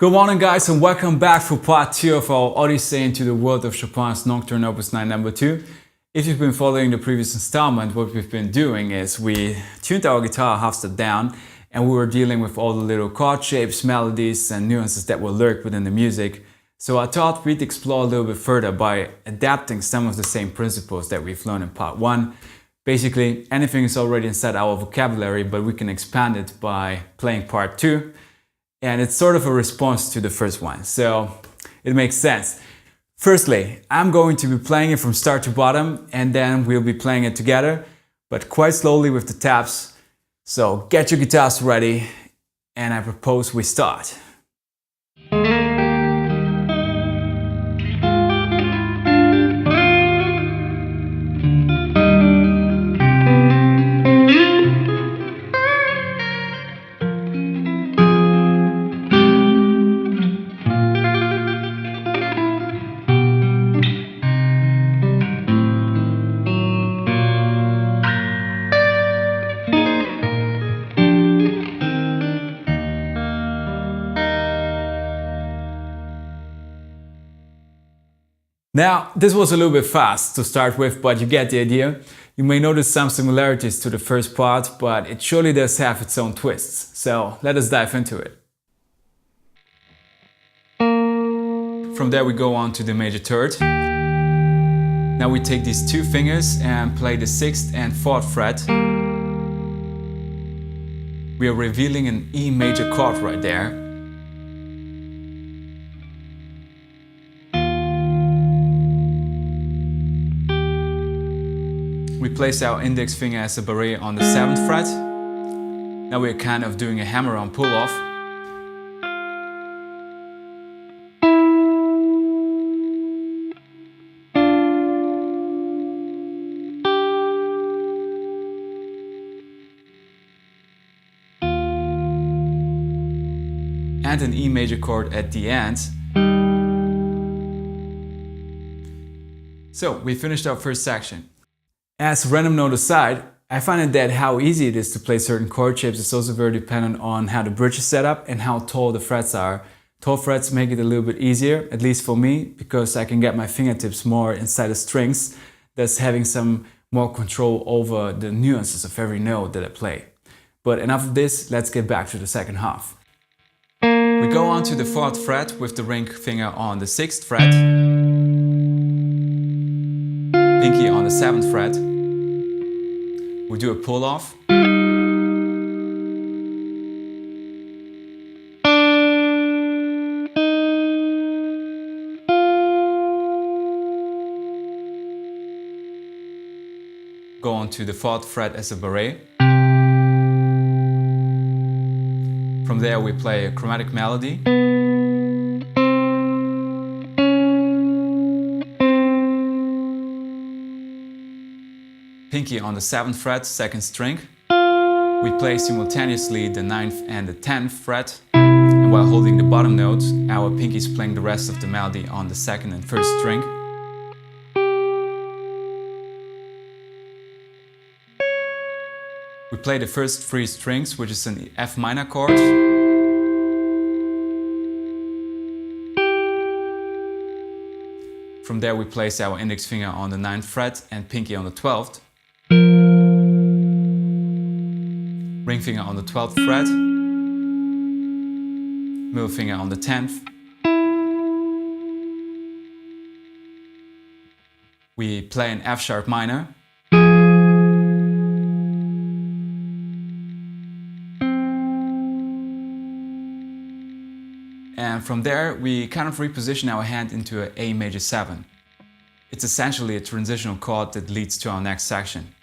Good morning guys, and welcome back for part 2 of our Odyssey into the world of Chopin's Nocturne Op.9 No.2. If you've been following the previous installment, what we've been doing is we tuned our guitar half step down and we were dealing with all the little chord shapes, melodies and nuances that will lurk within the music. So I thought we'd explore a little bit further by adapting some of the same principles that we've learned in part 1. Basically, anything is already inside our vocabulary, but we can expand it by playing part 2. And it's sort of a response to the first one, so it makes sense. Firstly, I'm going to be playing it from start to bottom and then we'll be playing it together, but quite slowly with the taps. So get your guitars ready and I propose we start. Now, this was a little bit fast to start with, but you get the idea. You may notice some similarities to the first part, but it surely does have its own twists. So let us dive into it. From there we go on to the major third. Now we take these two fingers and play the 6th and 4th fret. We are revealing an E major chord right there. We place our index finger as a beret on the 7th fret. Now we're kind of doing a hammer-on pull-off. And an E major chord at the end. So we finished our first section. As a random note aside, I find that how easy it is to play certain chord shapes is also very dependent on how the bridge is set up and how tall the frets are. Tall frets make it a little bit easier, at least for me, because I can get my fingertips more inside the strings, thus having some more control over the nuances of every note that I play. But enough of this, let's get back to the second half. We go on to the 4th fret with the ring finger on the 6th fret, pinky on the 7th fret. We do a pull-off. Go on to the 4th fret as a beret. From there we play a chromatic melody. Pinky on the 7th fret, 2nd string. We play simultaneously the 9th and the 10th fret. And while holding the bottom note, our pinky is playing the rest of the melody on the 2nd and 1st string. We play the first 3 strings, which is an F minor chord. From there we place our index finger on the 9th fret and pinky on the 12th. Ring finger on the 12th fret, middle finger on the 10th. We play an F sharp minor. And from there we kind of reposition our hand into an A major 7. It's essentially a transitional chord that leads to our next section.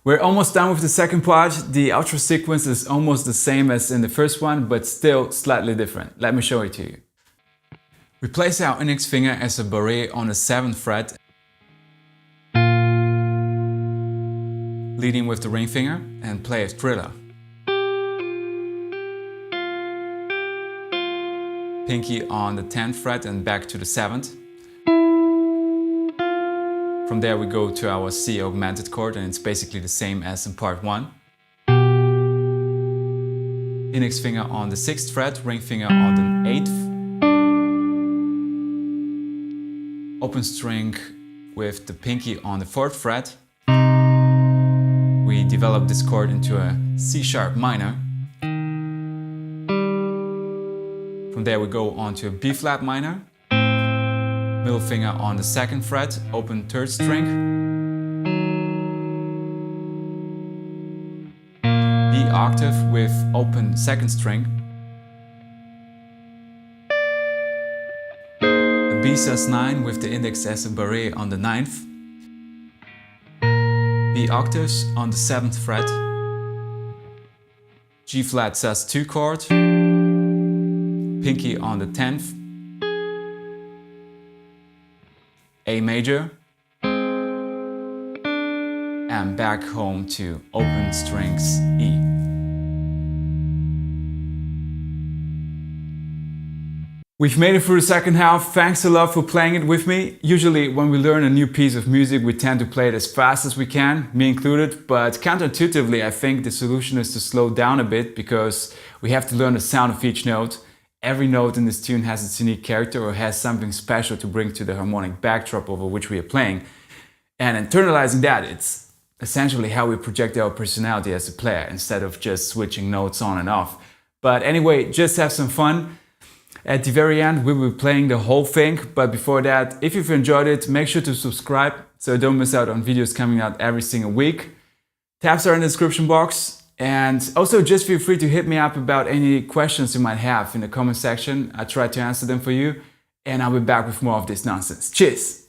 We're almost done with the second part. The outro sequence is almost the same as in the first one, but still slightly different. Let me show it to you. We place our index finger as a beret on the 7th fret, leading with the ring finger, and play a thriller. Pinky on the 10th fret and back to the 7th. From there we go to our C augmented chord, and it's basically the same as in part 1. Index finger on the 6th fret, ring finger on the 8th. Open string with the pinky on the 4th fret. We develop this chord into a C sharp minor. From there we go on to a B flat minor. Middle finger on the 2nd fret, open 3rd string. B octave with open 2nd string. A B sus9 with the index as a barré on the 9th. B octaves on the 7th fret. G flat sus2 chord. Pinky on the 10th. A major. And back home to open strings E. We've made it through the second half. Thanks a lot for playing it with me. Usually when we learn a new piece of music, we tend to play it as fast as we can, me included, but counterintuitively I think the solution is to slow down a bit, because we have to learn the sound of each note. Every note in this tune has its unique character or has something special to bring to the harmonic backdrop over which we are playing. And internalizing that, it's essentially how we project our personality as a player instead of just switching notes on and off. But anyway, just have some fun. At the very end, we will be playing the whole thing, but before that, if you've enjoyed it, make sure to subscribe so you don't miss out on videos coming out every single week. Tabs are in the description box, and also just feel free to hit me up about any questions you might have in the comment section. I try to answer them for you, and I'll be back with more of this nonsense. Cheers!